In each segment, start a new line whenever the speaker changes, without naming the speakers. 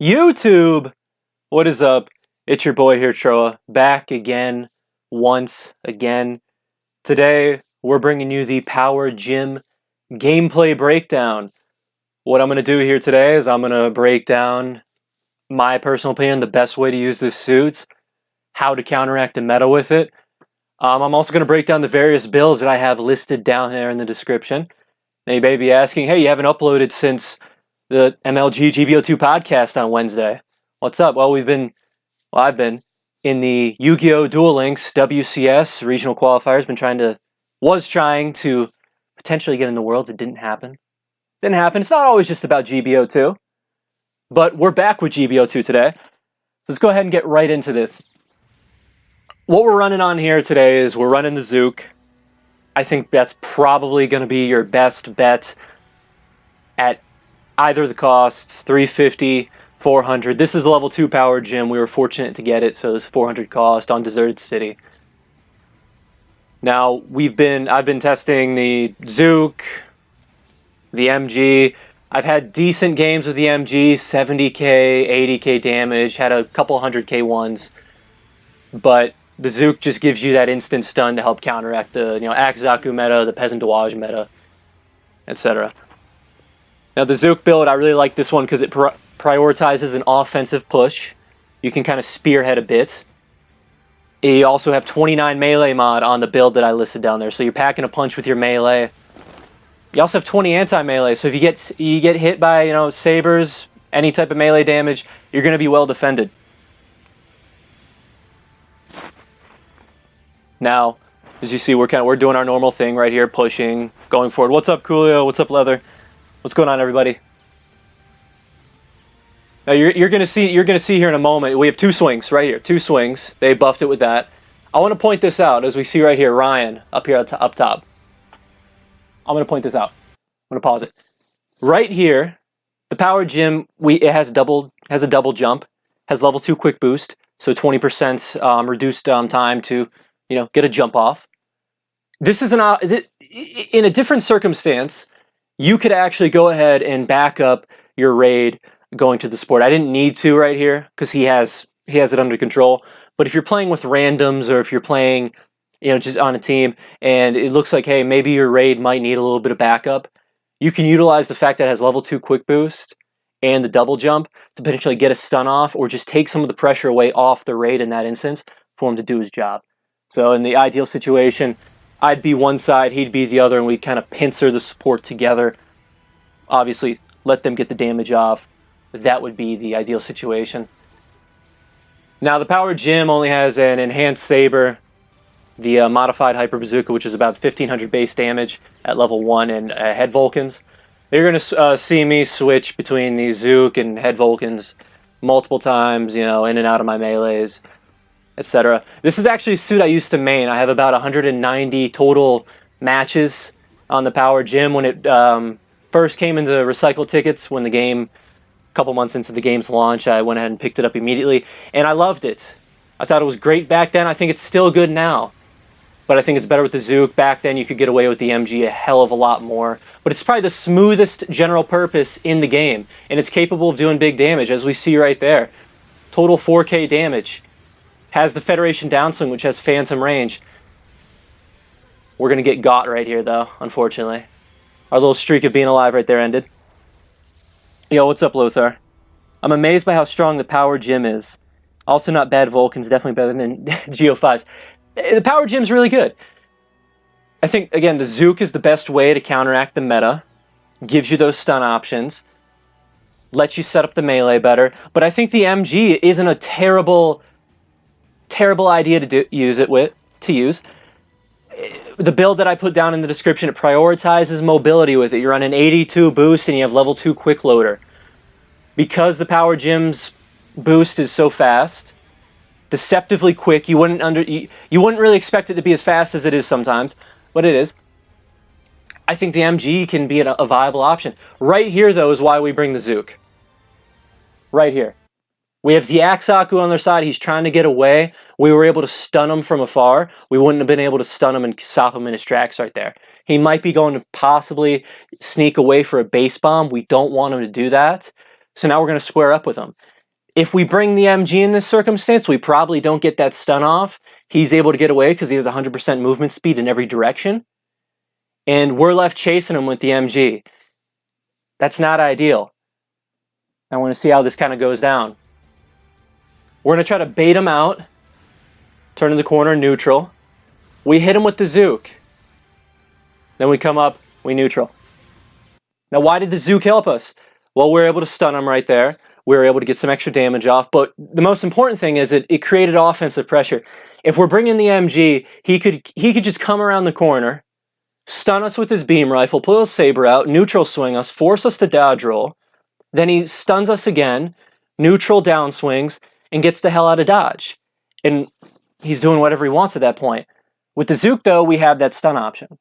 YouTube, what is up? It's your boy here, Troa, back again, once again. Today, we're bringing you the Power Gym gameplay breakdown. What I'm going to do here today is I'm going to break down my personal opinion, the best way to use this suit, how to counteract the meta with it. I'm also going to break down the various builds that I have listed down there in the description. Now you may be asking, hey, you haven't uploaded since the MLG GBO2 podcast on Wednesday. What's up? Well, I've been in the Yu-Gi-Oh! Duel Links WCS regional qualifiers. Was trying to potentially get in the Worlds. It didn't happen. It's not always just about GBO2, but we're back with GBO2 today. Let's go ahead and get right into this. What we're running on here today is we're running the Zook. I think that's probably going to be your best bet at either of the costs, 350, 400. This is a level 2 power gym. We were fortunate to get it, so it's 400 cost on Deserted City. Now, I've been testing the Zook, the MG. I've had decent games with the MG, 70k, 80k damage, had a couple 100k ones, but the Zook just gives you that instant stun to help counteract the Akazaku meta, the Peasant Dowage meta, etc. Now the Zook build, I really like this one because it prioritizes an offensive push. You can kind of spearhead a bit. You also have 29 melee mod on the build that I listed down there, so you're packing a punch with your melee. You also have 20 anti-melee, so if you get hit by sabers, any type of melee damage, you're going to be well defended. Now, as you see, we're doing our normal thing right here, pushing, going forward. What's up, Coolio? What's up, Leather? What's going on, everybody? Now you're gonna see here in a moment. We have two swings right here. Two swings. They buffed it with that. I want to point this out as we see right here. Ryan up here up top. I'm gonna point this out. I'm gonna pause it. Right here, the power gym. It has a double jump. Has level 2 quick boost. So 20% reduced time to get a jump off. This is in a different circumstance. You could actually go ahead and back up your raid going to the sport. I didn't need to right here because he has it under control. But if you're playing with randoms or if you're playing, just on a team and it looks like, hey, maybe your raid might need a little bit of backup, you can utilize the fact that it has level 2 quick boost and the double jump to potentially get a stun off or just take some of the pressure away off the raid in that instance for him to do his job. So in the ideal situation, I'd be one side, he'd be the other, and we'd kind of pincer the support together. Obviously, let them get the damage off. That would be the ideal situation. Now, the Power Gym only has an enhanced saber, the modified Hyper Bazooka, which is about 1500 base damage at level 1, and Head Vulcans. You're going to see me switch between the Zook and Head Vulcans multiple times, in and out of my melees, etc. This is actually a suit I used to main. I have about 190 total matches on the Power Gym. When it first came into recycle tickets, when the game, a couple months into the game's launch, I went ahead and picked it up immediately, and I loved it. I thought it was great back then. I think it's still good now, but I think it's better with the Zook. Back then, you could get away with the MG a hell of a lot more, but it's probably the smoothest general purpose in the game, and it's capable of doing big damage, as we see right there. Total 4k damage. Has the Federation downswing, which has phantom range. We're going to get got right here, though, unfortunately. Our little streak of being alive right there ended. Yo, what's up, Lothar? I'm amazed by how strong the Power Gym is. Also not bad Vulcans, definitely better than Geo5s. The Power Gym's really good. I think, again, the Zook is the best way to counteract the meta. Gives you those stun options. Lets you set up the melee better. But I think the MG isn't a terrible idea to use. The build that I put down in the description, it prioritizes mobility with it. You're on an 82 boost and you have level 2 quick loader. Because the Power Gym's boost is so fast, deceptively quick, you wouldn't really expect it to be as fast as it is sometimes, but it is. I think the MG can be a viable option. Right here, though, is why we bring the Zook. Right here. We have the Akazaku on their side. He's trying to get away. We were able to stun him from afar. We wouldn't have been able to stun him and stop him in his tracks right there. He might be going to possibly sneak away for a base bomb. We don't want him to do that. So now we're going to square up with him. If we bring the MG in this circumstance, we probably don't get that stun off. He's able to get away because he has 100% movement speed in every direction. And we're left chasing him with the MG. That's not ideal. I want to see how this kind of goes down. We're going to try to bait him out. Turn in the corner, neutral. We hit him with the Zook. Then we come up, we neutral. Now, why did the Zook help us? Well, we were able to stun him right there. We were able to get some extra damage off. But the most important thing is it created offensive pressure. If we're bringing the MG, he could just come around the corner, stun us with his beam rifle, pull his saber out, neutral swing us, force us to dodge roll. Then he stuns us again, neutral down swings, and gets the hell out of dodge. And he's doing whatever he wants at that point. With the Zook, though, we have that stun option.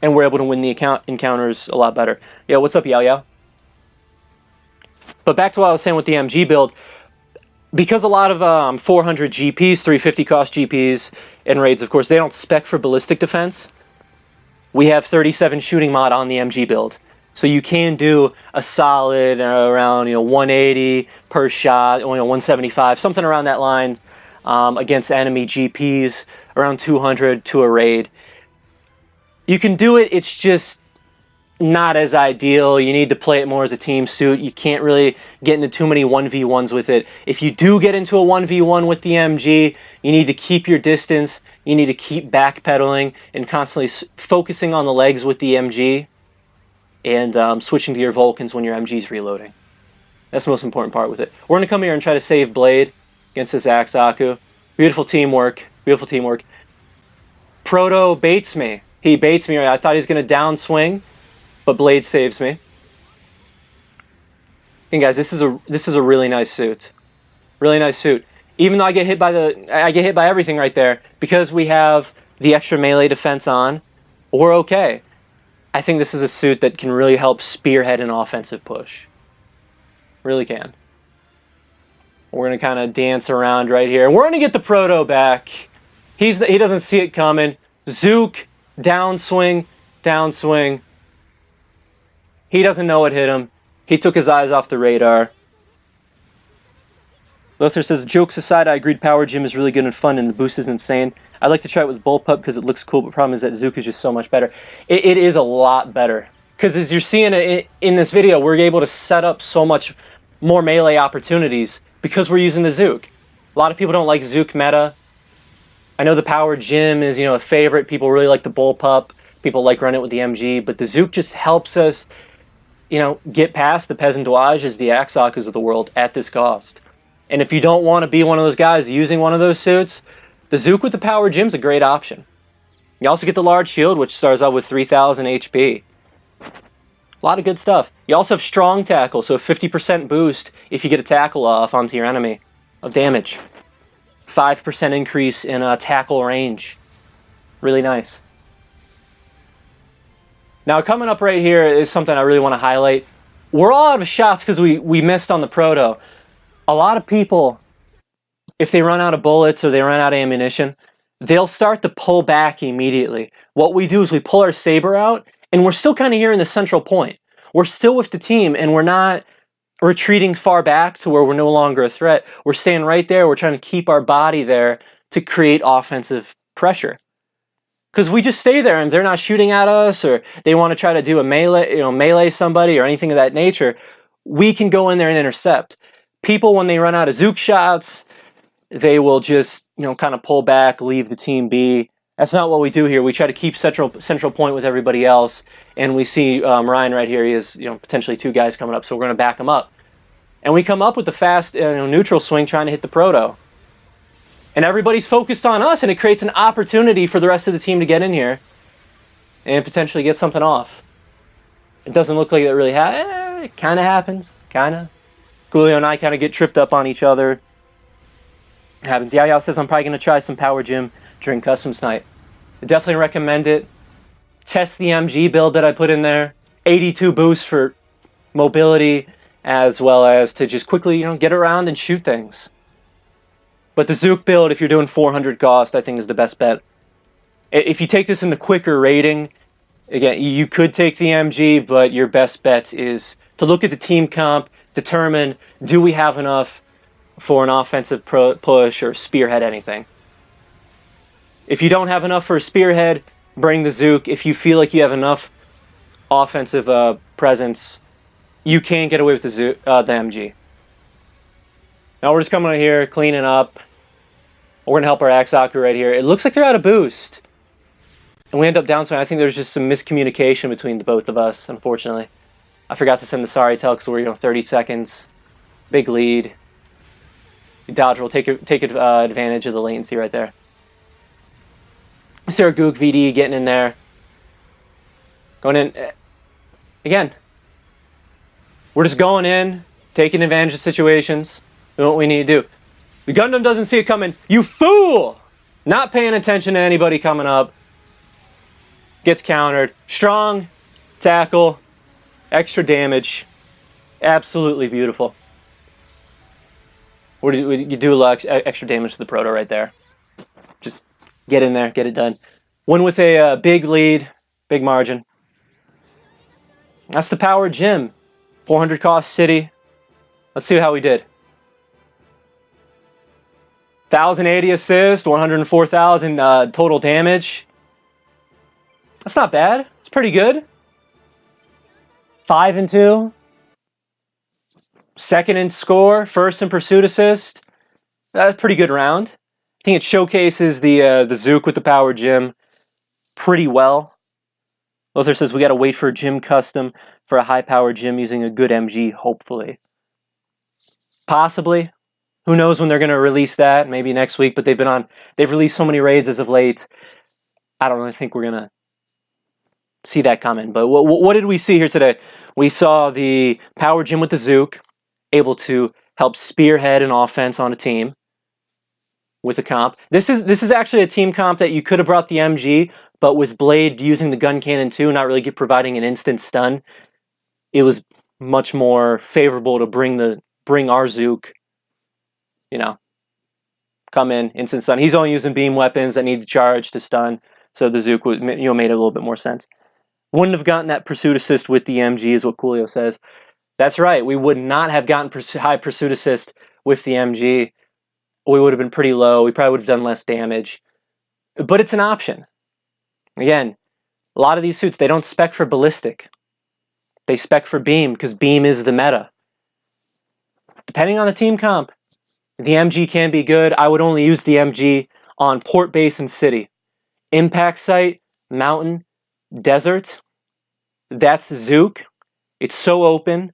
And we're able to win the encounters a lot better. Yeah, what's up, Yao Yao? But back to what I was saying with the MG build, because a lot of 400 GPs, 350 cost GPs, and raids, of course, they don't spec for ballistic defense. We have 37 shooting mod on the MG build. So you can do a solid around 180 per shot, 175, something around that line against enemy GPs, around 200 to a raid. You can do it, it's just not as ideal. You need to play it more as a team suit. You can't really get into too many 1v1s with it. If you do get into a 1v1 with the MG, you need to keep your distance. You need to keep backpedaling and constantly focusing on the legs with the MG and switching to your Vulcans when your MG's reloading. That's the most important part with it. We're going to come here and try to save Blade against this Axaku. Beautiful teamwork. Beautiful teamwork. Proto baits me. He baits me. I thought he was going to downswing, but Blade saves me. And guys, this is a really nice suit. Really nice suit. Even though I get hit by everything right there, because we have the extra melee defense on, we're okay. I think this is a suit that can really help spearhead an offensive push. Really can. We're going to kind of dance around right here. We're going to get the Proto back. He doesn't see it coming. Zook, downswing, downswing. He doesn't know what hit him. He took his eyes off the radar. Lothar says, jokes aside, I agreed Power Gym is really good and fun and the boost is insane. I'd like to try it with Bullpup because it looks cool, but the problem is that Zook is just so much better. It is a lot better. Because as you're seeing it in this video, we're able to set up so much more melee opportunities because we're using the Zook. A lot of people don't like Zook meta. I know the Power Gym is, a favorite. People really like the Bullpup. People like running it with the MG. But the Zook just helps us, get past the Peasantouages, the Axakus of the world at this cost. And if you don't want to be one of those guys using one of those suits, the Zook with the Power Gym is a great option. You also get the large shield, which starts out with 3,000 HP. A lot of good stuff. You also have strong tackle, so 50% boost if you get a tackle off onto your enemy of damage. 5% increase in tackle range. Really nice. Now coming up right here is something I really want to highlight. We're all out of shots because we missed on the Proto. A lot of people, if they run out of bullets or they run out of ammunition, they'll start to pull back immediately. What we do is we pull our saber out, and we're still kind of here in the central point. We're still with the team, and we're not retreating far back to where we're no longer a threat. We're staying right there. We're trying to keep our body there to create offensive pressure. Because we just stay there, and they're not shooting at us, or they want to try to do a melee somebody or anything of that nature. We can go in there and intercept. People, when they run out of Zook shots, they will just, kind of pull back, leave the team be. That's not what we do here. We try to keep central point with everybody else. And we see Ryan right here. He has, potentially two guys coming up, so we're going to back him up. And we come up with the fast neutral swing trying to hit the Proto. And everybody's focused on us, and it creates an opportunity for the rest of the team to get in here and potentially get something off. It doesn't look like it really happens. It kind of happens, kind of. Coolio and I kind of get tripped up on each other. It happens. Yao Yao says, I'm probably going to try some Power Gym during Customs Night. I definitely recommend it. Test the MG build that I put in there. 82 boost for mobility, as well as to just quickly, get around and shoot things. But the Zook build, if you're doing 400 cost, I think is the best bet. If you take this in the quicker rating, again, you could take the MG, but your best bet is to look at the team comp, determine, do we have enough for an offensive push or spearhead anything. If you don't have enough for a spearhead, bring the Zook. If you feel like you have enough offensive presence, you can get away with the MG. Now we're just coming out here, cleaning up. We're going to help our Axaku right here. It looks like they're out of boost. And we end up downswing. I think there's just some miscommunication between the both of us, unfortunately. I forgot to send the sorry tell because we're 30 seconds. Big lead. Dodger will take advantage of the latency right there. I see our Gook VD getting in there. Going in. Again. We're just going in, taking advantage of situations. Doing what we need to do. The Gundam doesn't see it coming. You fool! Not paying attention to anybody coming up. Gets countered. Strong tackle. Extra damage. Absolutely beautiful. You do a lot extra damage to the Proto right there. Just get in there, get it done. Win with a big lead, big margin. That's the Power Gym. 400 cost city. Let's see how we did. 1,080 assist, 104,000 total damage. That's not bad. It's pretty good. 5-2. Second in score, first in pursuit assist. That's a pretty good round. I think it showcases the Zook with the Power Gym pretty well. Lothar says we got to wait for a gym custom for a high power gym using a good MG, hopefully. Possibly. Who knows when they're going to release that? Maybe next week, but they've released so many raids as of late. I don't really think we're going to see that coming. But what did we see here today? We saw the Power Gym with the Zook, able to help spearhead an offense on a team with a comp. This is actually a team comp that you could have brought the MG, but with Blade using the gun cannon too, not really providing an instant stun, it was much more favorable to bring our Zook, come in, instant stun. He's only using beam weapons that need to charge to stun, so the Zook was, made a little bit more sense. Wouldn't have gotten that pursuit assist with the MG, is what Coolio says. That's right. We would not have gotten high pursuit assist with the MG. We would have been pretty low. We probably would have done less damage. But it's an option. Again, a lot of these suits, they don't spec for ballistic. They spec for beam, because beam is the meta. Depending on the team comp, the MG can be good. I would only use the MG on port, base, and city. Impact site, mountain, desert, that's Zook. It's so open.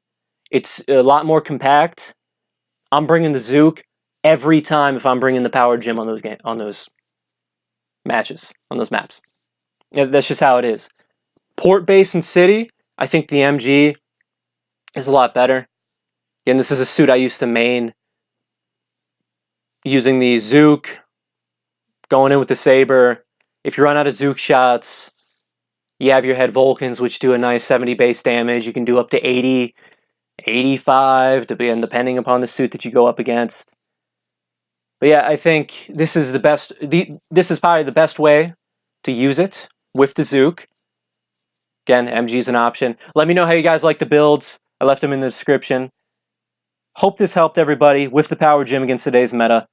It's a lot more compact. I'm bringing the Zook every time if I'm bringing the Power Gym on those matches, on those maps. Yeah, that's just how it is. Port, base, and city, I think the MG is a lot better. Again, this is a suit I used to main using the Zook, going in with the Saber. If you run out of Zook shots, you have your head Vulcans, which do a nice 70 base damage. You can do up to 80, 85, depending upon the suit that you go up against. But yeah, I think this is the best. This is probably the best way to use it with the Zook. Again, MG is an option. Let me know how you guys like the builds. I left them in the description. Hope this helped everybody with the Power Gym against today's meta.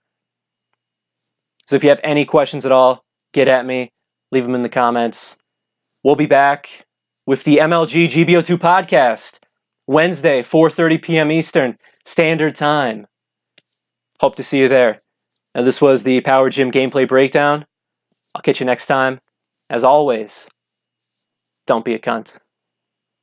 So if you have any questions at all, get at me. Leave them in the comments. We'll be back with the MLG GBO2 podcast Wednesday, 4:30 p.m. Eastern Standard Time. Hope to see you there. Now, this was the Power Gym gameplay breakdown. I'll catch you next time. As always, don't be a cunt.